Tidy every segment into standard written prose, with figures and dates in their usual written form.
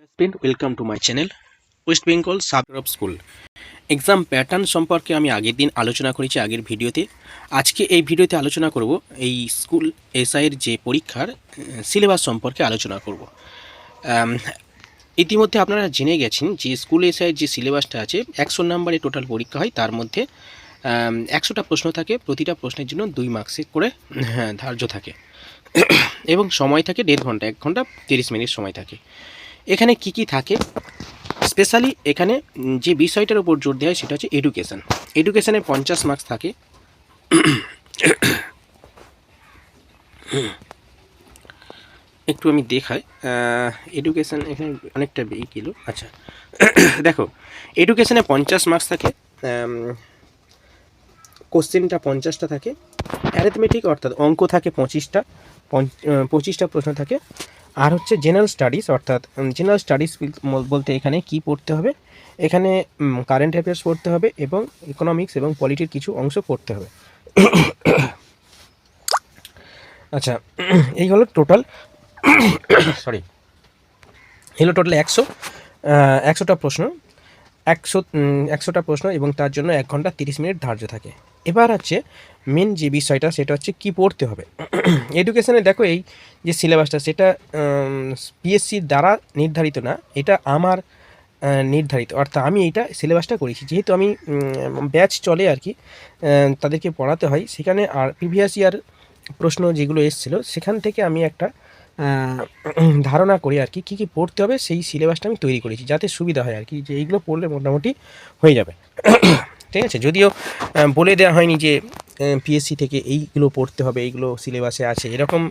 Student welcome to my channel West Bengal subgroup school exam pattern সম্পর্কে আমি আগের দিন আলোচনা করেছি আগের ভিডিওতে। আজকে এই ভিডিওতে আলোচনা করব এই স্কুল এসআইয়ের যে পরীক্ষার সিলেবাস সম্পর্কে আলোচনা করব। ইতিমধ্যে আপনারা জেনে গেছেন যে স্কুল এসআইয়ের যে সিলেবাসটা আছে 100 নম্বরে টোটাল পরীক্ষা হয়, তার মধ্যে 100টা প্রশ্ন থাকে, প্রতিটা প্রশ্নের জন্য 2 মার্কসে করে ধার্য থাকে এবং সময় থাকে 1.5 ঘন্টা, 1 ঘন্টা 30 মিনিট সময় থাকে। এখানে কি কি থাকে স্পেশালি এখানে যে বিষয়টার উপর জোর দেওয়া হয় সেটা হচ্ছে এডুকেশান। এডুকেশানে 50 মার্কস থাকে। একটু আমি দেখাই, এডুকেশান এখানে অনেকটা বেশি কিলো। আচ্ছা দেখো, এডুকেশানে 50 মার্কস থাকে, কোশ্চেনটা 50টা থাকে, অ্যারিথমেটিক অর্থাৎ অঙ্ক থাকে 25টা প্রশ্ন থাকে, আর হচ্ছে জেনারেল স্টাডিজ অর্থাৎ জেনারেল স্টাডিজ বলতে এখানে কি পড়তে হবে, এখানে কারেন্ট অ্যাফেয়ার্স পড়তে হবে এবং ইকোনমিক্স এবং পলিটির কিছু অংশ পড়তে হবে। আচ্ছা এই হলো টোটাল টোটাল 100টা প্রশ্ন, 100টা প্রশ্ন এবং তার জন্য 1 ঘন্টা 30 মিনিট ধার্য থাকে। এবার হচ্ছে মেন যে বিষয়টা সেটা হচ্ছে কি পড়তে হবে। এডুকেশনে দেখো এই যে সিলেবাসটা সেটা পিএসসির দ্বারা নির্ধারিত না, এটা আমার নির্ধারিত, অর্থাৎ আমি এইটা সিলেবাসটা করেছি, যেহেতু আমি ব্যাচ চলে আর কি, তাদেরকে পড়াতে হয় সেখানে, আর প্রিভিয়াস ইয়ার প্রশ্ন যেগুলো এসেছিলো সেখান থেকে আমি একটা ধারণা করি আর কি কী পড়তে হবে, সেই সিলেবাসটা আমি তৈরি করেছি যাতে সুবিধা হয় আর কি, যে এইগুলো পড়লে মোটামুটি হয়ে যাবে। ঠিক আছে, যদিও বলে দেওয়া হয়নি যে পিএসসি থেকে এইগুলো পড়তে হবে, এইগুলো সিলেবাসে আছে, এরকম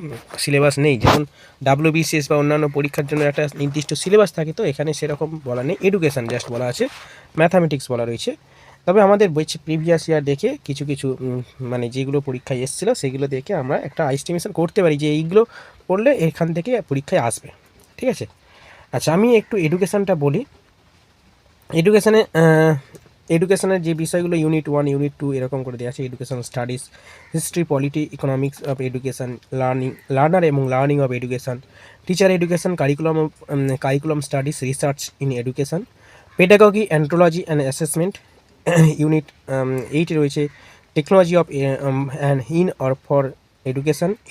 সিলেবাস নেই। যেমন WBCS বা অন্যান্য পরীক্ষার জন্য একটা নির্দিষ্ট সিলেবাস থাকে, তো এখানে সেরকম বলা নেই, এডুকেশান জাস্ট বলা আছে, ম্যাথামেটিক্স বলা রয়েছে। তবে আমাদের বইছে প্রিভিয়াস ইয়ার দেখে কিছু মানে যেগুলো পরীক্ষায় এসেছিলো সেগুলো দেখে আমরা একটা এস্টিমেশন করতে পারি যে এইগুলো পড়লে এখান থেকে পরীক্ষায় আসবে। ঠিক আছে, আচ্ছা আমি একটু এডুকেশানটা বলি। এডুকেশনের যে বিষয়গুলো ইউনিট 1 ইউনিট 2 এরকম করে দেওয়া আছে, education studies, history, polity, economics of education, learner এবং learning of education, teacher education, curriculum studies, research in education, pedagogy, anthropology and assessment. Unit 8 রয়েছে technology of and in or for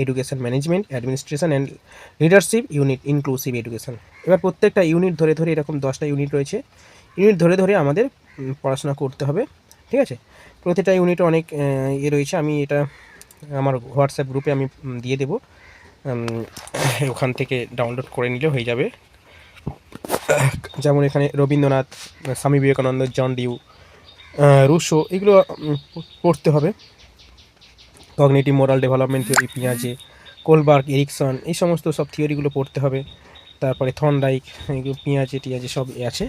education management, administration and leadership, unit inclusive education. এবার প্রত্যেকটা unit ধরে এরকম 10টা unit রয়েছে, unit ধরে আমাদের পড়াশোনা করতে হবে। ঠিক আছে, প্রতিটা ইউনিটে অনেক রয়েছে, আমি এটা আমার হোয়াটসঅ্যাপ গ্রুপে আমি দিয়ে দেবো, ওখান থেকে ডাউনলোড করে নিলে হয়ে যাবে। যেমন এখানে রবীন্দ্রনাথ, স্বামী বিবেকানন্দ, জন ডিউ, রুশো, এগুলো পড়তে হবে। কগনিটিভ মোরাল ডেভেলপমেন্ট থিওরি, পিয়াজে, কোলবার্গ, এরিকসন, এই সমস্ত সব থিওরিগুলো পড়তে হবে। তারপরে থর্নডাইক, এগুলো টিয়াজে সব আছে।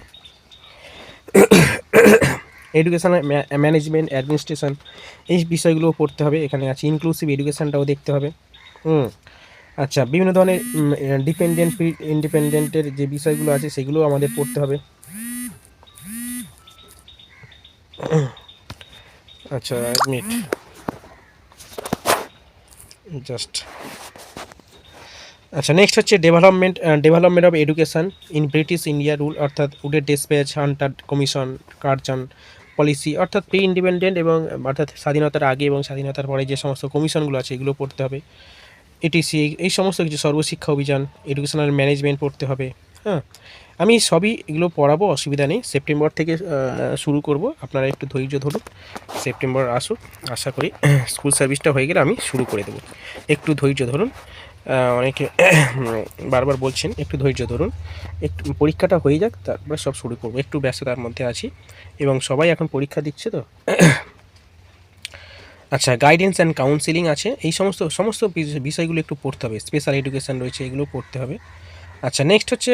এডুকেশন ম্যানেজমেন্ট, অ্যাডমিনিস্ট্রেশন, এই বিষয়গুলো পড়তে হবে, এখানে আছে ইনক্লুসিভ এডুকেশনটাও দেখতে হবে। আচ্ছা, বিভিন্ন ধরনের ডিপেন্ডেন্ট ইন্ডিপেন্ডেন্টের যে বিষয়গুলো আছে সেগুলো আমাদের পড়তে হবে। আচ্ছা মিনিট জাস্ট। আচ্ছা নেক্সট হচ্ছে development of education in British India rule, অর্থাৎ উডের despatch, Hunter commission, Curzon policy, অর্থাৎ প্রি ইন্ডিপেন্ডেন্ট এবং অর্থাৎ স্বাধীনতার আগে এবং স্বাধীনতার পরে যে সমস্ত কমিশনগুলো আছে এগুলো পড়তে হবে। ETC, এই সমস্ত কিছু, সর্বশিক্ষা অভিযান, এডুকেশনাল ম্যানেজমেন্ট পড়তে হবে। হ্যাঁ, আমি সবই এগুলো পড়াবো, অসুবিধা নেই। সেপ্টেম্বর থেকে শুরু করব, আপনারা একটু ধৈর্য ধরুন, সেপ্টেম্বর আসুক, আশা করি স্কুল সার্ভিসটা হয়ে গেলে আমি শুরু করে দেবো। একটু ধৈর্য ধরুন, অনেকে বারবার বলছেন একটু ধৈর্য ধরুন, একটু পরীক্ষাটা হয়ে যাক তারপরে সব শুরু করবো। একটু ব্যস্ততার মধ্যে আছি এবং সবাই এখন পরীক্ষা দিচ্ছে তো। আচ্ছা, গাইডেন্স অ্যান্ড কাউন্সিলিং আছে, এই সমস্ত বিষয়গুলো একটু পড়তে হবে। স্পেশাল এডুকেশান রয়েছে, এগুলো পড়তে হবে। আচ্ছা নেক্সট হচ্ছে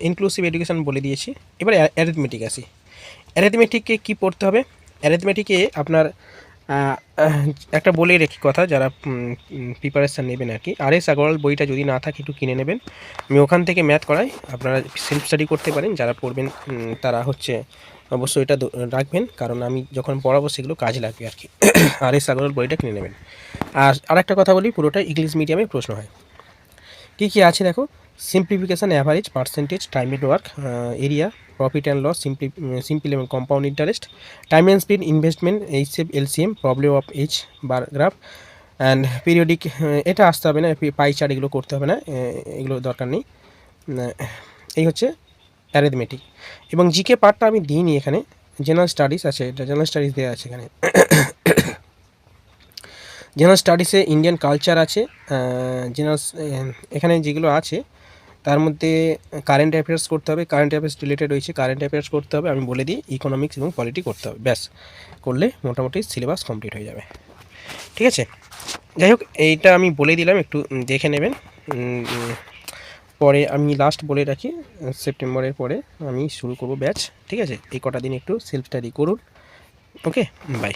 ইনক্লুসিভ এডুকেশান বলে দিয়েছি। এবার অ্যারিথমেটিক আসি। অ্যারিথমেটিকে কী পড়তে হবে? অ্যারিথমেটিকে আপনার একটা বলে রেখি কথা, যারা প্রিপারেশান নেবেন আর কি, RS আগরওয়াল বইটা যদি না থাকে একটু কিনে নেবেন, আমি ওখান থেকে ম্যাথ করাই, আপনারা সেলফ স্টাডি করতে পারেন। যারা পড়বেন তারা হচ্ছে অবশ্যই এটা রাখবেন, কারণ আমি যখন পড়াবো সেগুলো কাজে লাগবে আর কি। RS আগরওয়াল বইটা কিনে নেবেন। আর আরেকটা কথা বলি, পুরোটা ইংলিশ মিডিয়ামে প্রশ্ন হয়। কী কী আছে দেখো, simplification, average, percentage, time at work, area, profit and loss, simple এবং compound interest, time and speed, investment, HF, LCM, problem of H bar graph and periodic. এটা আসতে হবে না, পাই চার্ট এগুলো করতে হবে না, এগুলো দরকার নেই। এই হচ্ছে অ্যারিথমেটিক। এবং জিকে পার্টটা আমি দিইনি এখানে, জেনারেল স্টাডিজ আছে, এটা জেনারেল স্টাডিজ দেওয়া আছে এখানে। জেনারেল স্টাডিজে ইন্ডিয়ান কালচার আছে, জেনারেল এখানে যেগুলো আছে তার মধ্যে কারেন্ট অ্যাফেয়ার্স করতে হবে, কারেন্ট অ্যাফেয়ার্স রিলেটেড রয়েছে, কারেন্ট অ্যাফেয়ার্স করতে হবে, আমি বলে দিই ইকোনমিক্স এবং পলিটি করতে হবে, ব্যাস করলে মোটামুটি সিলেবাস কমপ্লিট হয়ে যাবে। ঠিক আছে, যাই হোক এইটা আমি বলে দিলাম, একটু দেখে নেবেন। পরে আমি লাস্ট বলে রাখি, সেপ্টেম্বরের পরে আমি শুরু করব ব্যাচ। ঠিক আছে, এই কটা দিন একটু সেলফ স্টাডি করুন। ওকে, বাই।